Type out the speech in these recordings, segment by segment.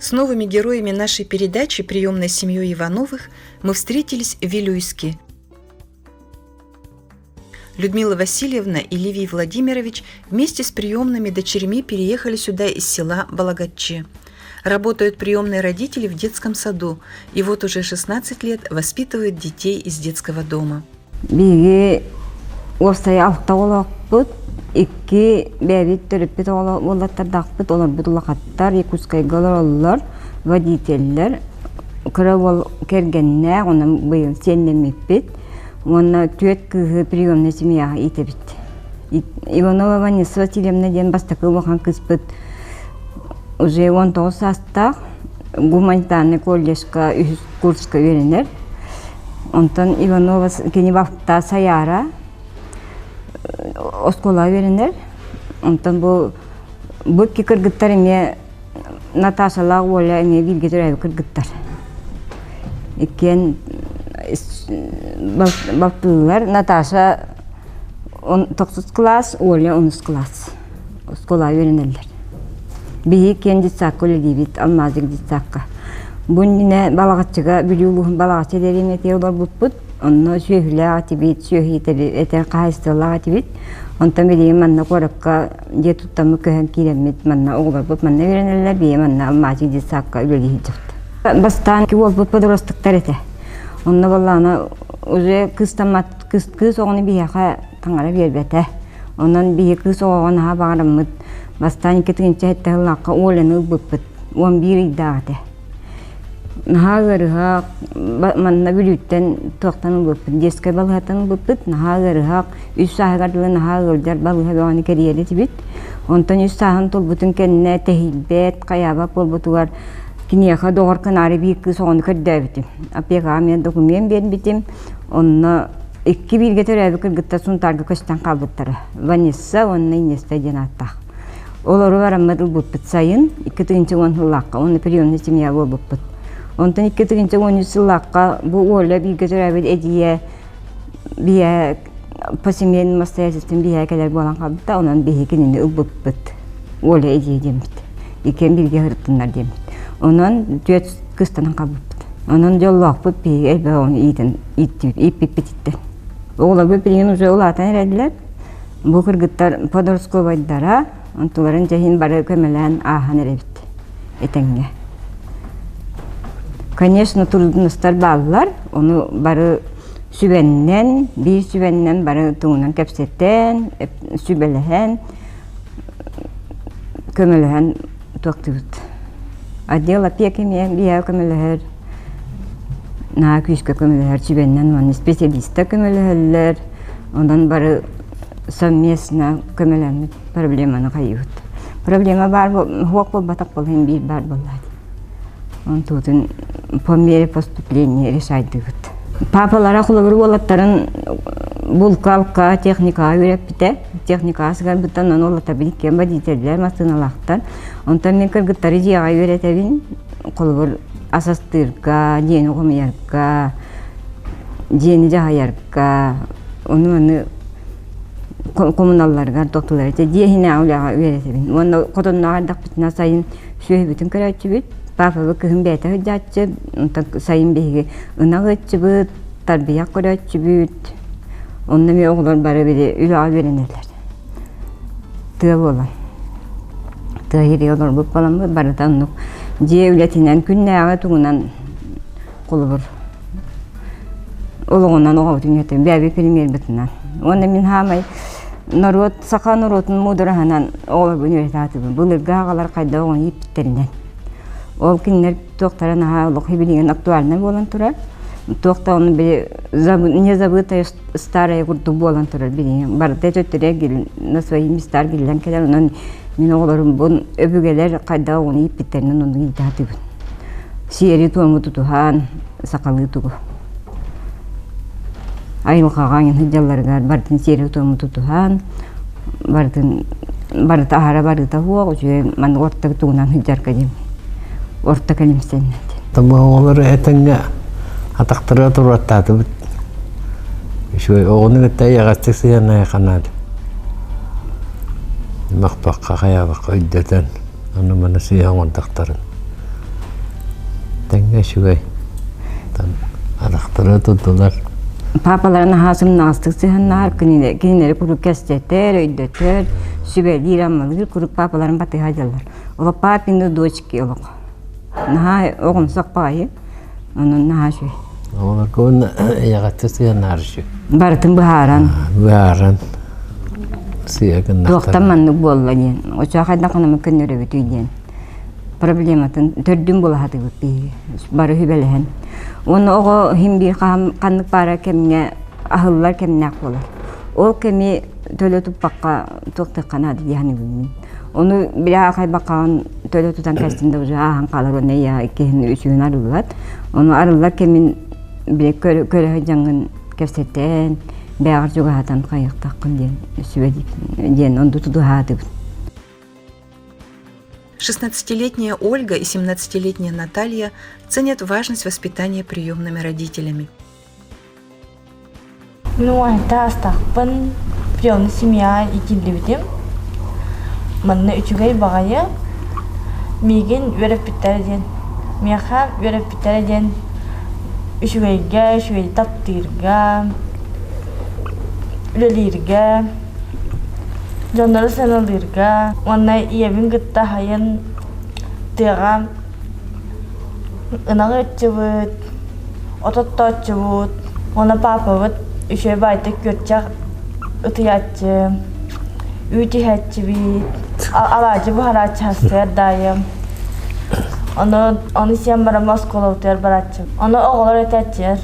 С новыми героями нашей передачи «Приемной семьей Ивановых» мы встретились в Вилюйске. Людмила Васильевна и Ливий Владимирович вместе с приемными дочерьми переехали сюда из села Балагатче. Работают приемные родители в детском саду, и вот уже 16 лет воспитывают детей из детского дома. Iki bebek törüpüt oğlatlar dağıpıt olur budulakatlar, yekuskaygalar olurlar, vaditeller, kıravol kergenler, onun bıyıl senlemepit, ona tüet kığı priyomne simiyağı itebit. Ivanova Vanessa Vasilyevna den bastakı vakan kıspıt, уже 19 sasta, гуманитарный колледжка, курска öğrenir. Ondan Ivanova keni vakta sayara, Oskola verenler, ondan bu ki kırgıtlar eme Natashalar ola eme bilgi türevi kırgıtlar. İken baktılar Natasha 9 klas, ola 10 klas. Oskola verenler. Bir kendi saklı dibit almazlık disakka. Bunun balağatçıga biliyorluğun balağatçı derine teolar butput. Onu şöyle atibit, şöyle tabi eter kahistala atibit. Ondan beri manna korakka yetutamı köhen kiremet manna oğlar bud manna verenler bir manna almacı disakka öyle hiçbir. Bastan ki ol bud podrostuklar ete. Onunla vallahi oje kıstamat kız onu bir yaka tangara verbete. Ondan bir kız onu ha bağırmıt. Bastan ki tınca ette hılakka oğlanı bud 11 iddiate. Nahagarıha manna bilütten toqtanı bıpıt, deske balıhatanı bıpıt, nahagarıha üç sahagarlı nahagarlar balıha bağını keriyeli tibit. Ondan üç sahan tolbutun kendine tehilbet, kayaba polbutular kiniyaka doğar kanarı bir kız onu kırdabitim. Apyaka amen dokumen ben bitim, onna iki bir getir kırgıtta suntargı kaçtan kalbıttara. Vanessa onna inesta cenatta. Oları varammadıl bıpıt sayın, iki tığınca on hılakka, onu priyonlu simya bol bıpıt. Ondan iki tığınca 13 yıllıkka bu oğla bir götürübet ediye bir pasimen masaya sistem bir kadar bolan kalbıtta onun bir hekinin ıbbıpıt oğla ediye demit. İken bir hırtınlar demit. Onun düet kıstanan kalbıpıt. Onun yollak bıp bir elbe onu ip bititten. Oğla böpürgen uca olatan erediler. Bu kırgıtlar Podorskovaydara onların cehin barı kömelen ahan erebit etenge. Конечно, трудностар баллар, onu barı sübenden, bir sübenden barı tuğunan kepsetten, sübelehen, kömülehen tuğtubut. Adela piyakemiye biya kömüleher, naha küçük kömüleher sübenden van spesialista kömüleherler, ondan barı samiyesine kömülehem problemanı kayıvut. Problema var, huak bol batak bol hem bir bar bolladı. Он тут по мере поступления решать дают. Папалара хулабыр болаттарын булкалка техника үйрәпте. Техника сыгар бутан он олата билкен водительдер машиналактар. Онтан мен кыргыттары жыга үйрәтебин. Хулабыр асастырга, жени комуярга, жени жагаярга, оны коммуналларга токтуларга жехине аулага үйрәтебин. Оны котоннагардак битна сайын шөйбүтүн көрөчүбүт. Papa bakın bete hıcatçı, sayın beyge ınağıtçı, tarbiya koratçı, onunla bir oğlan bari biri ülağı verenler. Tığı olan. Tığı hiri olur bu falan mı? Bari tanıdık. Cevletinden günlüğe tuğunan kulubur. Oluğundan oğu dünyatın, bir premier bitinden. Onunla min hamay, narot, saka narotun mudurahanan oğlu bu üniversitesi. Bulurga ağalar kayda oğun yiyip bitlerinden. O günler doktora naha lohi bilingen aktualne bolan turar. Doktor onu bir ne zabıta staraya kurdu bolan turar bilingen. Barda tötüre gel nasıl mistar gelen kadar onun min oğlarım bun öbügeler kayda onu yiyip bitlerinden onu gidatı. Siyeri tuğumu tutuhan sakalı tuğu. Ayın kağanın hıcallar gar bardın siyeri tuğumu tutuhan bardın barda ahara barda huwa ucu man orta tuğunan hıcar kadim. Orta kalimsen. Tamu oğulları etenge ataktırı turatadı. Şu onu da yagattık siyana kanadı. Makbak kaya bak ödeden. Onu bana siyan ortaktarın. этенге шугай. Там атактыры тутулар. Папаларын хасым настык сыханнар кинелер куруп кестетер, өйдөтөр, сүбелир аммалыр куруп папаларын баты хадалар. Ола папины дочки олок. Наха оғын сақпайы, onun naha şu. Олар көн ягатты сыянар шу. Барытын бахаран. Бааран. Сыягын Тоқтан манны болла ден. Оча хайда қана мүмкін өребі түйден. Проблематын төрдүн бола хаты бүппи. Бары хүбелеген. Оны оғы химби қанық бара кемне ахыллар кемне ақ болар. Ол кеми төлі тұппаққа тоқты қанады дияны білмейін. Onu bir akay bakan töle tutan kestinde uca ahan kalır o ne ya ikihini üçüğün arılar. Onu arılar kemin bir köre jangın kesteten beğer juga hatan kayak takın diyen süvedik diyen onu tutu hatı. 16-летняя Ольга и 17-летняя Наталья ценят важность воспитания приемными родителями. Ну, это остахпан приемная семья и киндевидим. Манна үчүгэй багайы миген өрөп биттерден мияха өрөп биттерден үчүгэй таптырга үлелирге жоннору саналырга онна иебин гытта хайын тыга ынагы өтчүбүт ототтооччубут она папабыт үчөй байтык көрчак ытыяччы үти хэтчибит алачы бухарачы хастер дайым. Onu сен бара Москола утер барачы. Onu оғылар өтәчер.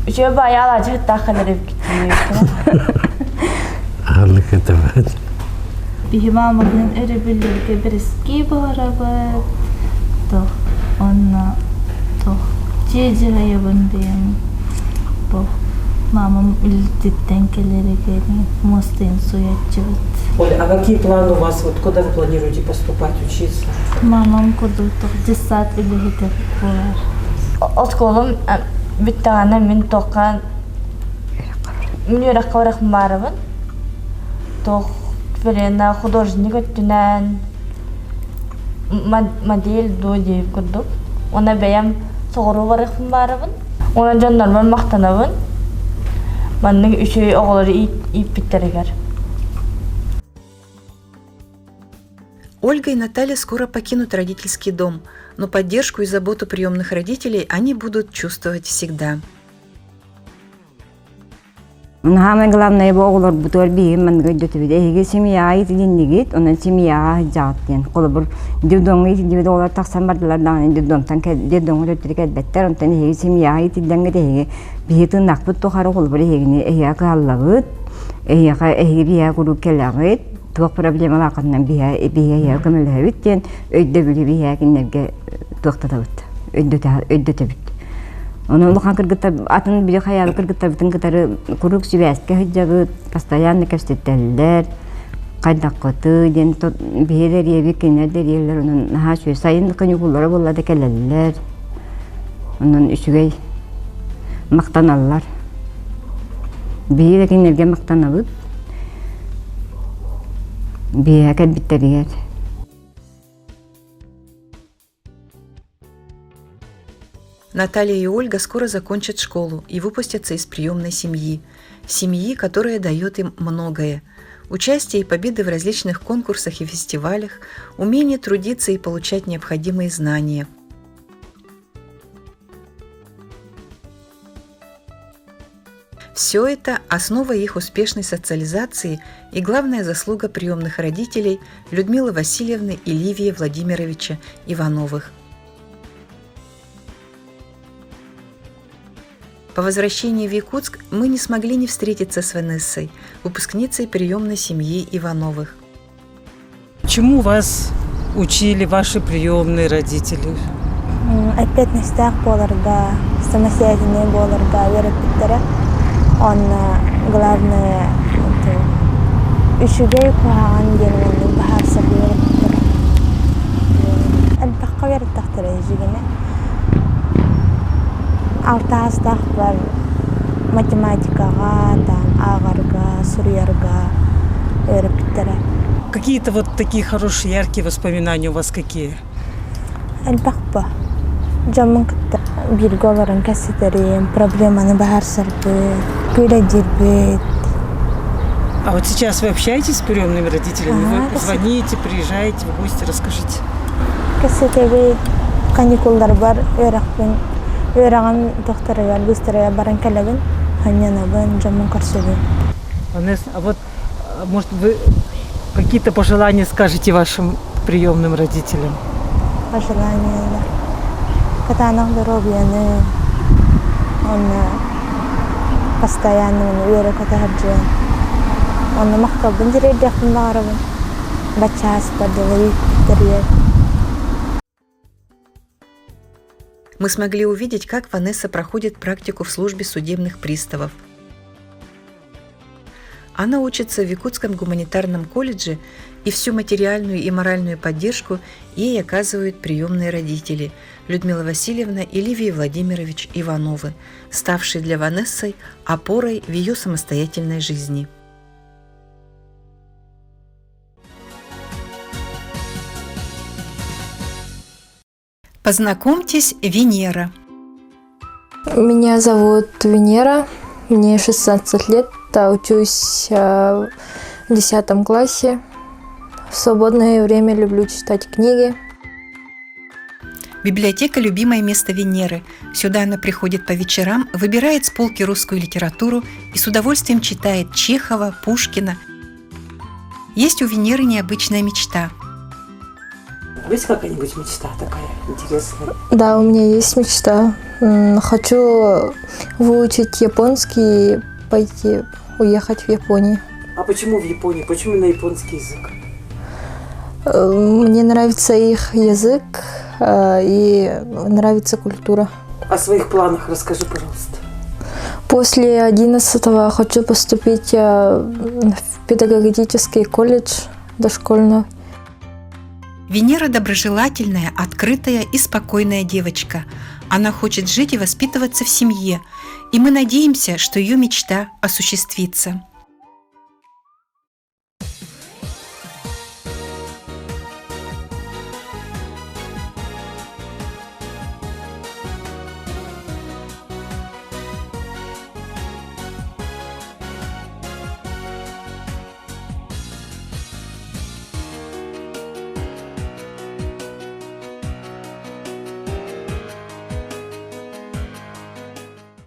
Үші бай алачы хыттақылар өп кетті. Ağırlık etemez. Bihimamagın erebilirge biriski bağırabı. Toh, onna, toh, ceciraya bındayım. Boh, мамам улетит-тен келере гени, мостен суячевит. Оля, а какие планы у вас? Вот куда вы планируете поступать, учиться? Мамам курдуктук 10 или хитер булар. Осколым биттағана мен тоққан мен өрек қавырық барыбын. Тоқ ферена художник өттінен модель ду дейіп күрдік. Она бәйім соғыру барық барыбын. Она жандармен мақтанабын. Манның үші оғылары иіп біттерігер. Ольга и Наталья скоро покинут родительский дом, но поддержку и заботу приемных родителей они будут чувствовать всегда. Самое главное, оғылар бұтыр бейім манға дөтібеді. Эге семья айты деннегет, онан семья жағыттен. Қолы бір дедоңы айты дебеді олар тақсан бардылар дағын дедоңы дөттірік әдбәттер. Онтан эге семья айты дәңгет эге бейті нақпыт тоқары қолы бір егіне эге қаллағыт, эге бейе құру келағыт. Туақ проблемалар қанынан бейе көмілі өйді білі бейе кенерге туақтатабыт, өйдөтебіт. Onu ulukan kırgıtta, atın bir hayal kırgıtta bütün kıtarı kuruk sübeyazke hıcabıt, pastayanlı köştetteller, kaydak kötü, den bihiler yebi kenerler yerler, onun naha şöyle sayın kanyukulları bolladı kelleller, onun üçügey maktanallar, bihiler kenerge maktanabıt, bihiler bitter yer. Наталья и Ольга скоро закончат школу и выпустятся из приемной семьи. Семьи, которая дает им многое. Участие и победы в различных конкурсах и фестивалях, умение трудиться и получать необходимые знания. Все это – основа их успешной социализации и главная заслуга приемных родителей Людмилы Васильевны и Ливии Владимировича Ивановых. По возвращении в Якутск мы не смогли не встретиться с Ванессой, выпускницей приемной семьи Ивановых. Чему вас учили ваши приемные родители? Опетностях боларга, самостоятельные боларга, веропиттере. Он главное üşügey kuhan gelmenin bahar sabır veripittere. Elbaqqa veripittere jigine. Алтастах бар математикаға, ағарға, сурьярға өріпіттері. Какие-то вот такие хорошие, яркие воспоминания у вас какие? البقبة جمع كتا بيرجولرن كسيترين проблеманы бахар сарбы пирадир бит. А вот сейчас вы общаетесь с приемными родителями? Ага, Вы звоните, приезжаете в гости, расскажите. كسيتبي каникулдар бар өрәкпен өрәгән докторга быстрая баран калабын ханьяна бен жаман карсыбы. Ванесса, а вот, может, вы какие-то пожелания скажете вашим приемным родителям? Пожелания катанах здоровья, он постоянно веру катаджи, он махкаб бендери дехн барабын, бачас подавай терьер. Мы смогли увидеть, как Ванесса проходит практику в службе судебных приставов. Она учится в Якутском гуманитарном колледже, и всю материальную и моральную поддержку ей оказывают приемные родители Людмила Васильевна и Ливий Владимирович Ивановы, ставшие для Ванессы опорой в ее самостоятельной жизни. Познакомьтесь, Венера. Меня зовут Венера, мне 16 лет, учусь в 10 классе. В свободное время люблю читать книги. Библиотека – любимое место Венеры. Сюда она приходит по вечерам, выбирает с полки русскую литературу и с удовольствием читает Чехова, Пушкина. Есть у Венеры необычная мечта. Есть какая-нибудь мечта такая интересная? Да, у меня есть мечта. Хочу выучить японский и уехать в Японию. А почему в Японии? Почему на японский язык? Мне нравится их язык и нравится культура. О своих планах расскажи, пожалуйста. После 11-го хочу поступить в педагогический колледж дошкольный. Венера доброжелательная, открытая и спокойная девочка. Она хочет жить и воспитываться в семье, и мы надеемся, что ее мечта осуществится.